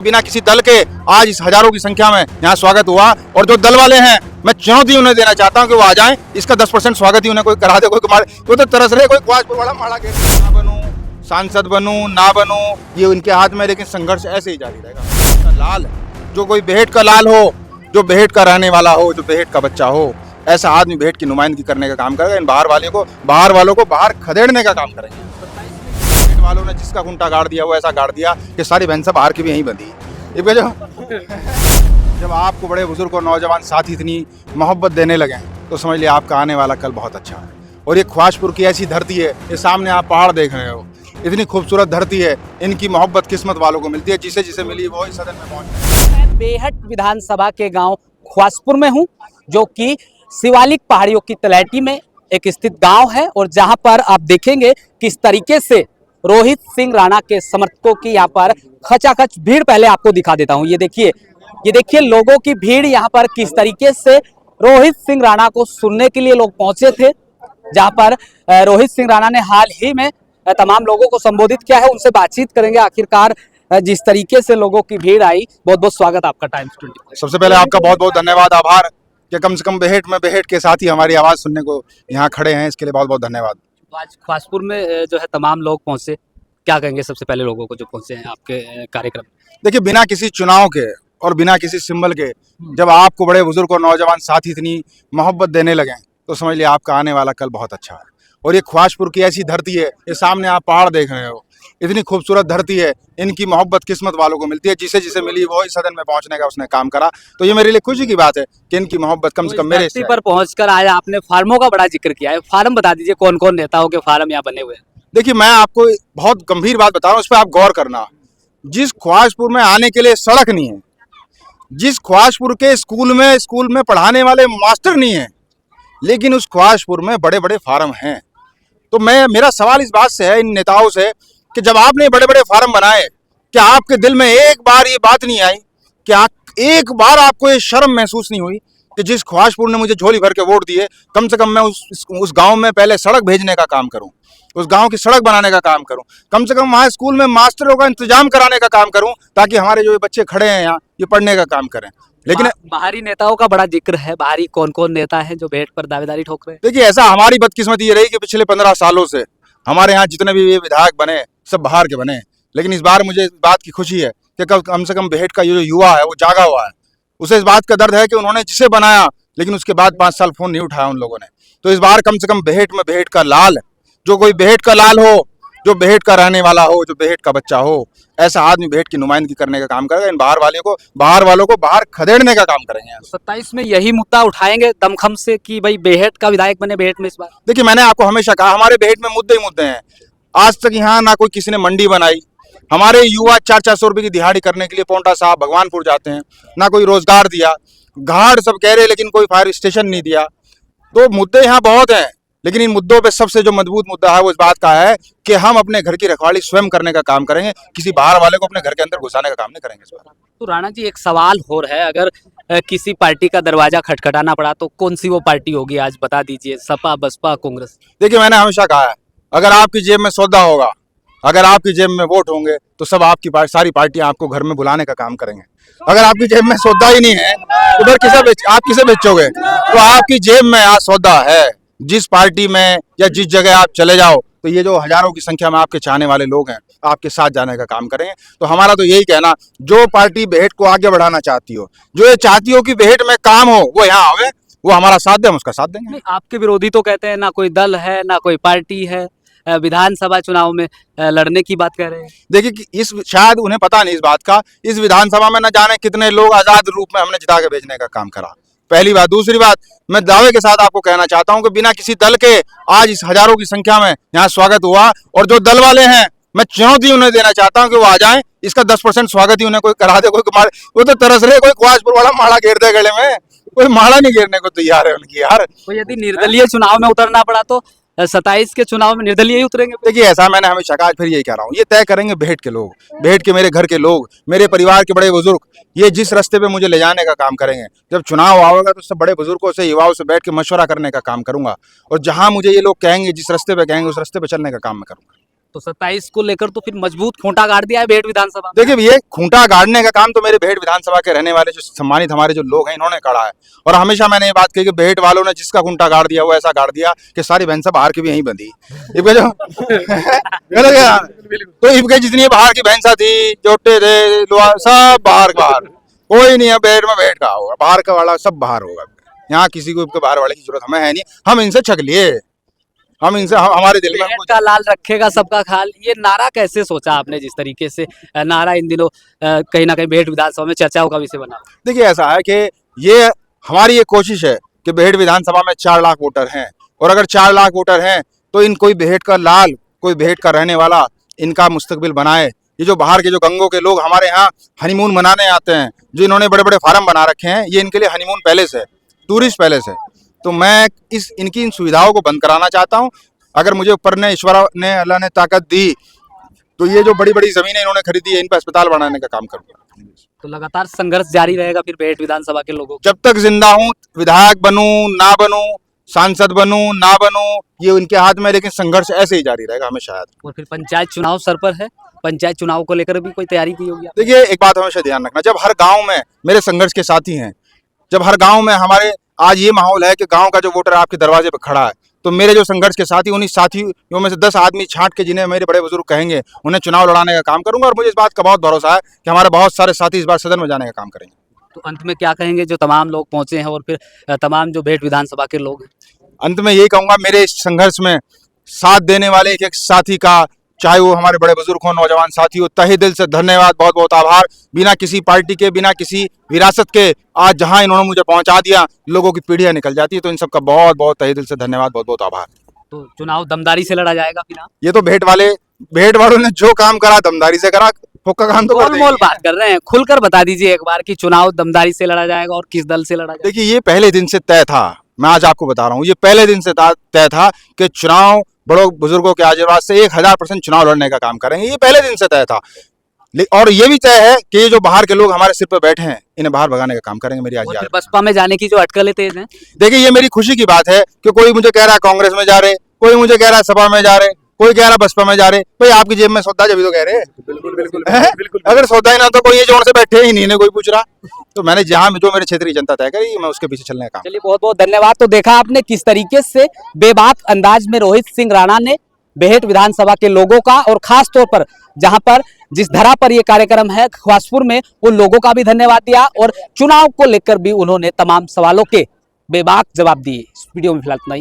बिना किसी दल के आज इस हजारों की संख्या में यहाँ स्वागत हुआ और जो दल वाले हैं मैं चुनौती उन्हें देना चाहता हूँ कि वो आ जाएं। इसका 10% स्वागत ही उन्हें कोई करा दे, कोई मारे, वो तो तरस रहे, कोई ख्वाहिश वाला माड़ा के ना बनूं, सांसद बनूं ना बनूं, ये उनके हाथ में, लेकिन संघर्ष ऐसे ही जारी रहेगा। लाल जो कोई बेहट का लाल हो, जो बेहट का रहने वाला हो, जो बेहट का बच्चा हो, ऐसा आदमी बेहट की नुमाइंदगी करने का काम करेगा। इन बाहर वालों को बाहर खदेड़ने का काम करेंगे। वालों ने जिसका खूंटा गाड़ दिया वो ऐसा गाड़ दिया कि सारी भैंसा बाहर की भी यहीं बंधी। जब आपको बड़े बुजुर्ग और नौजवान साथी इतनी मोहब्बत देने लगे तो समझ लिया आपका आने वाला कल बहुत अच्छा है। और ये ख्वाजपुर की ऐसी धरती है, ये सामने आप पहाड़ देख रहे हो, इतनी खूबसूरत धरती है, इनकी मोहब्बत किस्मत वालों को मिलती है, जिसे जिसे मिली वो ही सदन में पहुंच। मैं बेहट विधानसभा के गांव ख्वाजपुर में हूं, जो कि शिवालिक पहाड़ियों की तलहटी में एक स्थित गांव है और जहां पर आप देखेंगे किस तरीके से रोहित सिंह राणा के समर्थकों की यहाँ पर खचाखच भीड़ पहले आपको दिखा देता हूँ। ये देखिए लोगों की भीड़ यहाँ पर किस तरीके से रोहित सिंह राणा को सुनने के लिए लोग पहुंचे थे। जहाँ पर रोहित सिंह राणा ने हाल ही में तमाम लोगों को संबोधित किया है, उनसे बातचीत करेंगे। आखिरकार जिस तरीके से लोगों की भीड़ आई, बहुत बहुत स्वागत आपका टाइम्स 24। सबसे पहले आपका बहुत बहुत धन्यवाद, आभार कि कम से कम बेहट के साथ ही हमारी आवाज़ सुनने को यहाँ खड़े हैं, इसके लिए बहुत बहुत धन्यवाद। आज ख्वाजपुर में जो है तमाम लोग पहुंचे, क्या कहेंगे सबसे पहले लोगों को जो पहुंचे हैं आपके कार्यक्रम? देखिए, बिना किसी चुनाव के और बिना किसी सिंबल के जब आपको बड़े बुजुर्ग और नौजवान साथी इतनी मोहब्बत देने लगे तो समझ लिया आपका आने वाला कल बहुत अच्छा है। और ये ख्वाजपुर की ऐसी धरती है, ये सामने आप पहाड़ देख रहे हो, इतनी खूबसूरत धरती है, इनकी मोहब्बत किस्मत वालों को मिलती है, जिसे जिसे मिली वो ही सदन में पहुंचने का उसने काम करा। तो ये मेरे लिए खुशी की बात है कि इनकी मोहब्बत कम से कम मेरे धरती पर पहुंचकर आज आपने फार्मों का बड़ा जिक्र किया है। फार्म बता दीजिए, कौन कौन नेताओं के फार्म यहाँ बने हुए हैं? देखिए, मैं आपको बहुत गंभीर बात बता रहा हूँ, उस पर आप गौर करना। जिस ख्वाजपुर में आने के लिए सड़क नहीं है, जिस ख्वाजपुर के स्कूल में पढ़ाने वाले मास्टर नहीं है, लेकिन उस ख्वाजपुर में बड़े बड़े फार्म हैं। तो मेरा सवाल इस बात से है, इन नेताओं से, कि जब आपने बड़े बड़े फार्म बनाए, क्या आपके दिल में एक बार ये बात नहीं आई, क्या एक बार आपको ये शर्म महसूस नहीं हुई कि जिस ख्वाजपुर ने मुझे झोली भर के वोट दिए, कम से कम मैं उस गांव में पहले सड़क भेजने का काम करूं, उस गांव की सड़क बनाने का काम करूं, कम से कम वहाँ स्कूल में मास्टरों का इंतजाम कराने का काम करूं, ताकि हमारे जो बच्चे खड़े हैं यहाँ, ये पढ़ने का काम करें। लेकिन बाहरी नेताओं का बड़ा जिक्र है। बाहरी कौन कौन नेता है जो बेहट पर दावेदारी ठोक रहे हैं? देखिए, ऐसा हमारी बदकिस्मती ये रही कि पिछले 15 सालों से हमारे यहाँ जितने भी ये विधायक बने सब बाहर के बने। लेकिन इस बार मुझे इस बात की खुशी है कि कम से कम बेहट का ये जो युवा है वो जागा हुआ है। उसे इस बात का दर्द है कि उन्होंने जिसे बनाया, लेकिन उसके बाद 5 साल फोन नहीं उठाया उन लोगों ने। तो इस बार कम से कम बेहट में बेहट का लाल, जो कोई बेहट का लाल हो, जो बेहट का रहने वाला हो, जो बेहट का बच्चा हो, ऐसा आदमी बेहट की नुमाइंदगी करने का काम करेगा। इन बाहर वालों को बाहर खदेड़ने का काम करेंगे। 27 में यही मुद्दा उठाएंगे दमखम से कि भाई बेहट का विधायक बने बेहट में इस बार? देखिए, मैंने आपको हमेशा कहा, हमारे बेहट में मुद्दे ही मुद्दे हैं। आज तक यहाँ ना कोई किसी ने मंडी बनाई, हमारे युवा 400-400 रुपए की दिहाड़ी करने के लिए पौंटा साहब भगवानपुर जाते हैं, ना कोई रोजगार दिया। घाट सब कह रहे, लेकिन कोई फायर स्टेशन नहीं दिया। तो मुद्दे यहाँ बहुत हैं, लेकिन इन मुद्दों पे सबसे जो मजबूत मुद्दा है वो इस बात का है कि हम अपने घर की रखवाली स्वयं करने का काम करेंगे, किसी बाहर वाले को अपने घर के अंदर घुसाने का काम नहीं करेंगे इस बार। तो राणा जी, एक सवाल हो रहा है, अगर किसी पार्टी का दरवाजा खटखटाना पड़ा तो कौन सी वो पार्टी होगी? आज बता दीजिए, सपा, बसपा, कांग्रेस? देखिए, मैंने हमेशा कहा है, अगर आपकी जेब में सौदा होगा, अगर आपकी जेब में वोट होंगे, तो सब आपकी सारी पार्टियां आपको घर में बुलाने का काम करेंगे। अगर आपकी जेब में सौदा ही नहीं है, उधर आप किसे बेचोगे? तो आपकी जेब में आज सौदा है, जिस पार्टी में या जिस जगह आप चले जाओ, तो ये जो हजारों की संख्या में आपके चाहने वाले लोग हैं, आपके साथ जाने का काम करेंगे। तो हमारा तो यही कहना, जो पार्टी बेहट को आगे बढ़ाना चाहती हो, जो ये चाहती हो कि बेहट में काम हो, वो यहाँ आवे, वो हमारा साथ दे, हम उसका साथ देंगे। नहीं, आपके विरोधी तो कहते हैं ना कोई दल है ना कोई पार्टी है, विधानसभा चुनाव में लड़ने की बात कह रहे हैं। देखिए, कि शायद उन्हें पता नहीं इस बात का, इस विधानसभा में न जाने कितने लोग आजाद रूप में हमने जिता के भेजने का काम करा। पहली बात। दूसरी बात, मैं दावे के साथ आपको कहना चाहता हूं कि बिना किसी दल के आज इस हजारों की संख्या में यहाँ स्वागत हुआ और जो दल वाले हैं मैं चुनौती उन्हें देना चाहता हूं कि वो आ जाएं। इसका 10% स्वागत ही उन्हें कोई करा दे, कोई मारे, वो तो तरस रहे, कोई ख्वाजपुर वाला माड़ा घेर दे गले में, कोई माड़ा नहीं घेरने को तैयार है उनकी यार। तो यदि निर्दलीय चुनाव में उतरना पड़ा तो 27 के चुनाव में निर्दलीय ही उतरेंगे? देखिए, ऐसा मैंने हमेशा कहा, फिर यही कह रहा हूँ, ये तय करेंगे बेहट के लोग, बेहट के मेरे घर के लोग, मेरे परिवार के बड़े बुजुर्ग, ये जिस रास्ते पे मुझे ले जाने का काम करेंगे। जब चुनाव आएगा तो सब बड़े बुजुर्गों से, युवाओं से बैठ के मशवरा करने का काम करूंगा, और जहां मुझे ये लोग कहेंगे, जिस रास्ते पे कहेंगे, उस रास्ते पे चलने का काम मैं करूंगा। तो 27 को लेकर तो फिर मजबूत खूंटा गाड़ दिया है बेहट विधानसभा। देखिए ये खूंटा गाड़ने का काम तो मेरे बेहट विधानसभा के रहने वाले जो सम्मानित हमारे जो लोग हैं इन्होंने करा है। और हमेशा मैंने ये बात कही कि बेहट वालों ने जिसका खूंटा गाड़ दिया वो ऐसा गाड़ दिया कि सारी भैंसा बाहर की भी यहीं बंधी। इनका जो गलत है। तो इनके जितनी बाहर की भैंसा थी, जोटे थे, लोहा, सब बाहर बाहर, कोई नहीं है बेहट में बेहट का होगा, बाहर का वाला सब बाहर होगा। यहाँ किसी को बाहर वाले की जरूरत हमें है नहीं, हम इनसे छक लिए, हम इनसे हमारे दिल में बेहट का लाल रखेगा सबका खाल, ये नारा कैसे सोचा आपने? जिस तरीके से नारा इन दिनों कहीं ना कहीं बेहट विधानसभा में चर्चाओं का विषय बना। देखिए ऐसा है कि ये हमारी ये कोशिश है कि बेहट विधानसभा में 4 लाख वोटर हैं, और अगर 4 लाख वोटर हैं तो इन कोई बेहट का लाल, कोई बेहट का रहने वाला इनका मुस्तकबिल बनाए। ये जो बाहर के जो गंगों के लोग हमारे यहाँ हनीमून मनाने आते हैं, जो इन्होंने बड़े बड़े फार्म बना रखे हैं, ये इनके लिए हनीमून पैलेस है, टूरिस्ट पैलेस है। तो मैं इनकी इन सुविधाओं को बंद कराना चाहता हूँ। अगर मुझे ऊपर ने ईश्वर ने अल्लाह ने ताकत दी तो ये जो बड़ी बड़ी जमीनें इन्होंने खरीदी है इन पर अस्पताल बनाने का काम करूंगा। तो लगातार संघर्ष जारी रहेगा फिर बेहट विधानसभा के लोगों जब तक जिंदा हूँ, विधायक बनूं ना बनूं, सांसद बनूं ना बनूं, ये उनके हाथ में, लेकिन संघर्ष ऐसे ही जारी रहेगा हमेशा। का। और फिर पंचायत चुनाव सर पर है, पंचायत चुनाव को लेकर भी कोई तैयारी की होगी? देखिए एक बात हमेशा ध्यान रखना, जब हर गांव में मेरे संघर्ष के साथी हैं, जब हर गांव में हमारे आज ये माहौल है कि गांव का जो वोटर आपके दरवाजे पर खड़ा है, तो मेरे जो संघर्ष के साथी, उन्हीं साथियों में से 10 आदमी छांट के जिन्हें मेरे बड़े बुजुर्ग कहेंगे उन्हें चुनाव लड़ाने का काम करूंगा। और मुझे इस बात का बहुत भरोसा है कि हमारे बहुत सारे साथी इस बार सदन में जाने का काम करेंगे। तो अंत में क्या कहेंगे जो तमाम लोग पहुंचे हैं और फिर तमाम जो बेहट विधानसभा के लोग हैं? अंत में यही कहूंगा, मेरे इस संघर्ष में साथ देने वाले एक एक साथी का, चाहे वो हमारे बड़े बुजुर्ग हो, नौजवान साथी हो, तहे दिल से धन्यवाद, बहुत बहुत आभार। बिना किसी पार्टी के, बिना किसी विरासत के आज जहां इन्होंने मुझे पहुंचा दिया, लोगों की पीढ़ियां निकल जाती है, तो इन सबका बहुत बहुत तहे दिल से धन्यवाद, बहुत बहुत आभार। तो चुनाव दमदारी से लड़ा जाएगा फिर? आप ये तो भेंट वालों ने जो काम करा दमदारी से करा, फोका काम तो करते ही मोल नहीं। बात कर रहे हैं, खुलकर बता दीजिए एक बार कि चुनाव दमदारी से लड़ा जाएगा और किस दल से लड़ा जाएगा? देखिए ये पहले दिन से तय था, मैं आज आपको बता रहा हूँ, ये पहले दिन से तय था कि चुनाव बड़ों बुजुर्गों के आशीर्वाद से 1000% चुनाव लड़ने का काम करेंगे, ये पहले दिन से तय था। और ये भी तय है कि ये जो बाहर के लोग हमारे सिर पर बैठे हैं, इन्हें बाहर भगाने का काम करेंगे। मेरी आज और याद फिर बसपा में जाने की जो अटकलें तेज हैं? देखिए ये मेरी खुशी की बात है कि कोई मुझे कह रहा है कांग्रेस में जा रहे, कोई मुझे कह रहा है सपा में जा रहे, कोई कह रहा है बसपा में जा रहे। भाई आपकी जेब में सौदा जब तो कह रहे, बिल्कुल बिल्कुल, अगर सौदा ही ना तो कोई ये जोड़ से बैठे ही नहीं, ने कोई पूछ रहा। तो मैंने जहां जो मेरे क्षेत्रीय जनता तय करी, मैं उसके पीछे चलने का काम। चलिए बहुत बहुत धन्यवाद। तो देखा आपने किस तरीके से बेबाक अंदाज में रोहित सिंह राणा ने बेहट विधानसभा के लोगों का, और खास तौर पर जहां पर जिस धरा पर ये कार्यक्रम है ख्वासपुर में, वो लोगों का भी धन्यवाद दिया, और चुनाव को लेकर भी उन्होंने तमाम सवालों के बेबाक जवाब दिए। इस वीडियो में फिलहाल इतना ही।